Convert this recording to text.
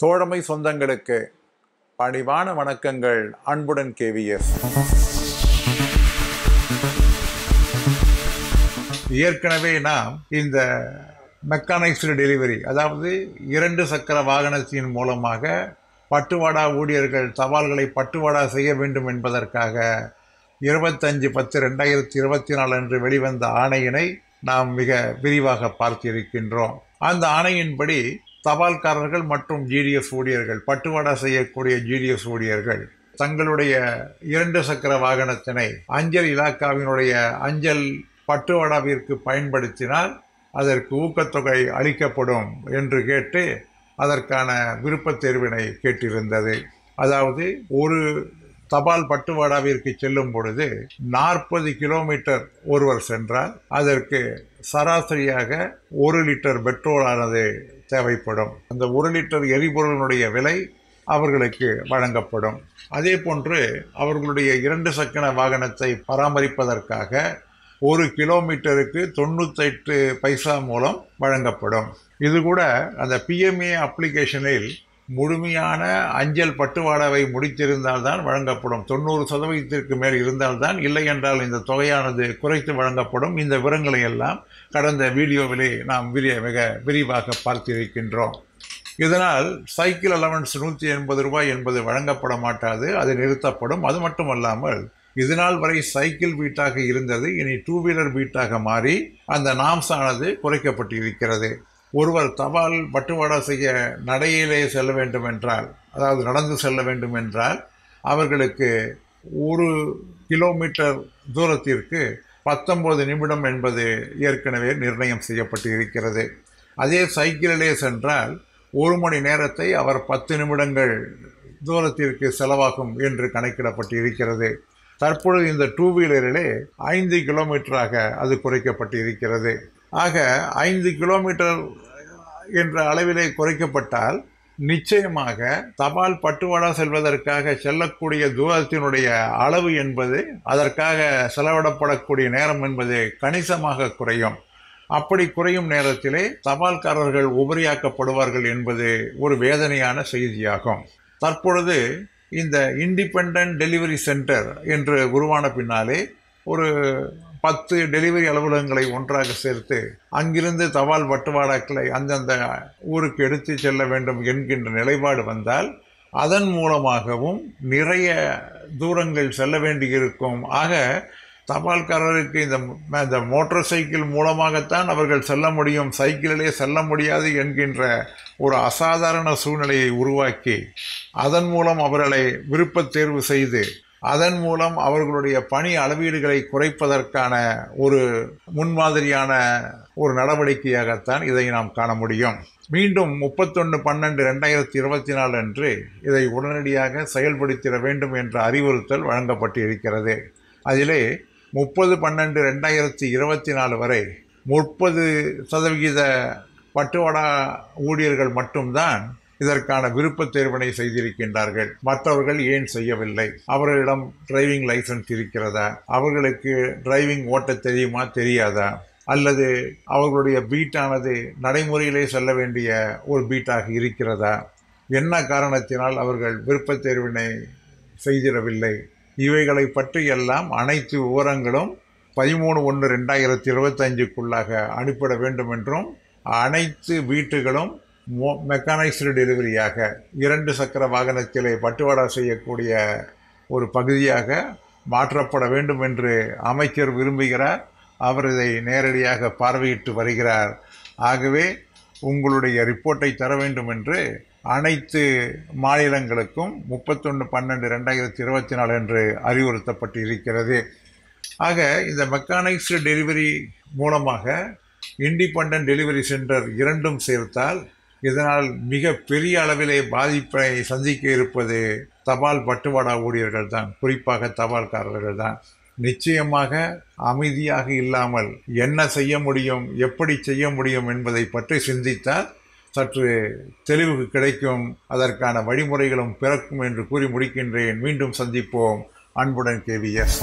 தோழமை சொந்தங்களுக்கு பணிவான வணக்கங்கள். அன்புடன் கேவிஎஸ். ஏற்கனவே நாம் இந்த மெக்கானைஸ்டு டெலிவரி, அதாவது 2 சக்கர வாகனத்தின் மூலமாக பட்டுவாடா ஊழியர்கள் தபால்களை பட்டுவாடா செய்ய வேண்டும் என்பதற்காக 25/10/2024 அன்று வெளிவந்த ஆணையினை நாம் மிக விரிவாக பார்த்திருக்கின்றோம். அந்த ஆணையின்படி தபால்காரர்கள் மற்றும் ஜிடிஎஸ் ஊழியர்கள், பட்டுவாடா செய்யக்கூடிய ஜிடிஎஸ் ஊழியர்கள் தங்களுடைய 2 சக்கர வாகனத்தினை அஞ்சல் இலாக்காவினுடைய அஞ்சல் பட்டுவாடாவிற்கு பயன்படுத்தினால் அதற்கு ஊக்கத்தொகை அளிக்கப்படும் என்று கேட்டு அதற்கான விருப்பத் தேர்வினை கேட்டிருந்தது. அதாவது ஒரு தபால் பட்டுவாடாவிற்கு செல்லும் பொழுது 40 கிலோமீட்டர் ஒருவர் சென்றால் அதற்கு சராசரியாக 1 லிட்டர் பெட்ரோலானது தேவைப்படும். அந்த 1 லிட்டர் எரிபொருளினுடைய விலை அவர்களுக்கு வழங்கப்படும். அதே போன்று அவர்களுடைய 2 சக்கர வாகனத்தை பராமரிப்பதற்காக 1 கிலோமீட்டருக்கு 98 பைசா மூலம் வழங்கப்படும். இது கூட அந்த பிஎம்ஏ அப்ளிகேஷனில் முழுமையான அஞ்சல் பட்டுவாடாவை முடித்திருந்தால்தான் வழங்கப்படும். 90% மேல் இருந்தால்தான், இல்லை என்றால் இந்த தொகையானது குறைத்து வழங்கப்படும். இந்த விவரங்களை எல்லாம் கடந்த வீடியோவிலே நாம் மிக விரிவாக பார்த்திருக்கின்றோம். இதனால் சைக்கிள் அலவன்ஸ் 180 ரூபாய் என்பது வழங்கப்பட மாட்டாது, அது நிறுத்தப்படும். அது மட்டுமல்லாமல் இதுநாள் வரை சைக்கிள் பீட்டாக இருந்தது இனி 2 வீலர் பீட்டாக மாறி அந்த நாம்ஸ் ஆனது குறைக்கப்பட்டிருக்கிறது. ஒருவர் தபால் பட்டுவாடா செய்ய நடையிலே செல்ல வேண்டும் என்றால், அதாவது நடந்து செல்ல வேண்டும் என்றால், அவர்களுக்கு 1 கிலோமீட்டர் தூரத்திற்கு 19 நிமிடம் என்பது ஏற்கனவே நிர்ணயம் செய்யப்பட்டு இருக்கிறது. அதே சைக்கிளிலே சென்றால் 1 மணி நேரத்தை அவர் 10 நிமிடங்கள் தூரத்திற்கு செலவாகும் என்று கணக்கிடப்பட்டு இருக்கிறது. தற்பொழுது இந்த 2 வீலரிலே 5 கிலோமீட்டராக அது குறைக்கப்பட்டு இருக்கிறது. ஆக 5 கிலோமீட்டர் என்ற அளவிலே குறைக்கப்பட்டால் நிச்சயமாக தபால் பட்டுவாடா செல்வதற்காக செல்லக்கூடிய தூரத்தினுடைய அளவு என்பது, அதற்காக செலவிடப்படக்கூடிய நேரம் என்பது கணிசமாக குறையும். அப்படி குறையும் நேரத்திலே தபால்காரர்கள் உபரியாக்கப்படுவார்கள் என்பது ஒரு வேதனையான செய்தியாகும். தற்பொழுது இந்த இண்டிபெண்டன்ட் டெலிவரி சென்டர் என்று உருவான பின்னாலே ஒரு 10 டெலிவரி அலுவலகங்களை ஒன்றாக சேர்த்து அங்கிருந்து தபால் பட்டுவாடாக்களை அந்தந்த ஊருக்கு எடுத்து செல்ல வேண்டும் என்கின்ற நிலைப்பாடு வந்தால் அதன் மூலமாகவும் நிறைய தூரங்கள் செல்ல வேண்டியிருக்கும். ஆக தபால்காரருக்கு இந்த மோட்டார் சைக்கிள் மூலமாகத்தான் அவர்கள் செல்ல முடியும், சைக்கிளிலே செல்ல முடியாது என்கின்ற ஒரு அசாதாரண சூழ்நிலையை உருவாக்கி அதன் மூலம் அவர்களை விருப்பத் தேர்வு செய்து அதன் மூலம் அவர்களுடைய பணி அளவீடுகளை குறைப்பதற்கான ஒரு முன்மாதிரியான ஒரு நடவடிக்கையாகத்தான் இதை நாம் காண முடியும். மீண்டும் 31/12/2024 அன்று இதை உடனடியாக செயல்படுத்திட வேண்டும் என்ற அறிவுறுத்தல் வழங்கப்பட்டு இருக்கிறது. அதிலே 30/12/2024 வரை 30% பட்டுவாடா ஊழியர்கள் மட்டும்தான் இதற்கான விருப்பத் தேர்வினை செய்திருக்கின்றார்கள். மற்றவர்கள் ஏன் செய்யவில்லை? அவர்களிடம் டிரைவிங் லைசன்ஸ் இருக்கிறதா? அவர்களுக்கு டிரைவிங் ஓட்ட தெரியுமா தெரியாதா? அல்லது அவர்களுடைய பீட்டானது நடைமுறையிலே செல்ல வேண்டிய ஒரு பீட்டாக இருக்கிறதா? என்ன காரணத்தினால் அவர்கள் விருப்பத் தேர்வினை செய்திடவில்லை? இவைகளை பற்றி எல்லாம் அனைத்து விவரங்களும் 13/1/2025க்குள்ளாக அனுப்பிட வேண்டும் என்றும், அனைத்து வீட்டுகளும் மெக்கானைஸ்டு டெலிவரியாக 2 சக்கர வாகனத்திலே பட்டுவாடா செய்யக்கூடிய ஒரு பகுதியாக மாற்றப்பட வேண்டும் என்று அமைச்சர் விரும்புகிறார். அவர் இதை நேரடியாக பார்வையிட்டு வருகிறார். ஆகவே உங்களுடைய ரிப்போர்ட்டை தர வேண்டும் என்று அனைத்து மாநிலங்களுக்கும் 31/12/2024 அன்று அறிவுறுத்தப்பட்டு இருக்கிறது. ஆக இந்த மெக்கானைஸ்டு டெலிவரி மூலமாக இண்டிபெண்டன்ட் டெலிவரி சென்டர் 2ம் சேர்த்தால் இதனால் மிக பெரிய அளவிலே பாதிப்பை சந்திக்க இருப்பது தபால் பட்டுவாடா ஊழியர்கள் தான், குறிப்பாக தபால்காரர்கள் தான். நிச்சயமாக அமைதியாக இல்லாமல் என்ன செய்ய முடியும், எப்படி செய்ய முடியும் என்பதை பற்றி சிந்தித்தால் சற்று தெளிவு கிடைக்கும், அதற்கான வழிமுறைகளும் பிறக்கும் என்று கூறி முடிக்கின்றேன். மீண்டும் சந்திப்போம். அன்புடன் கேவிஎஸ்.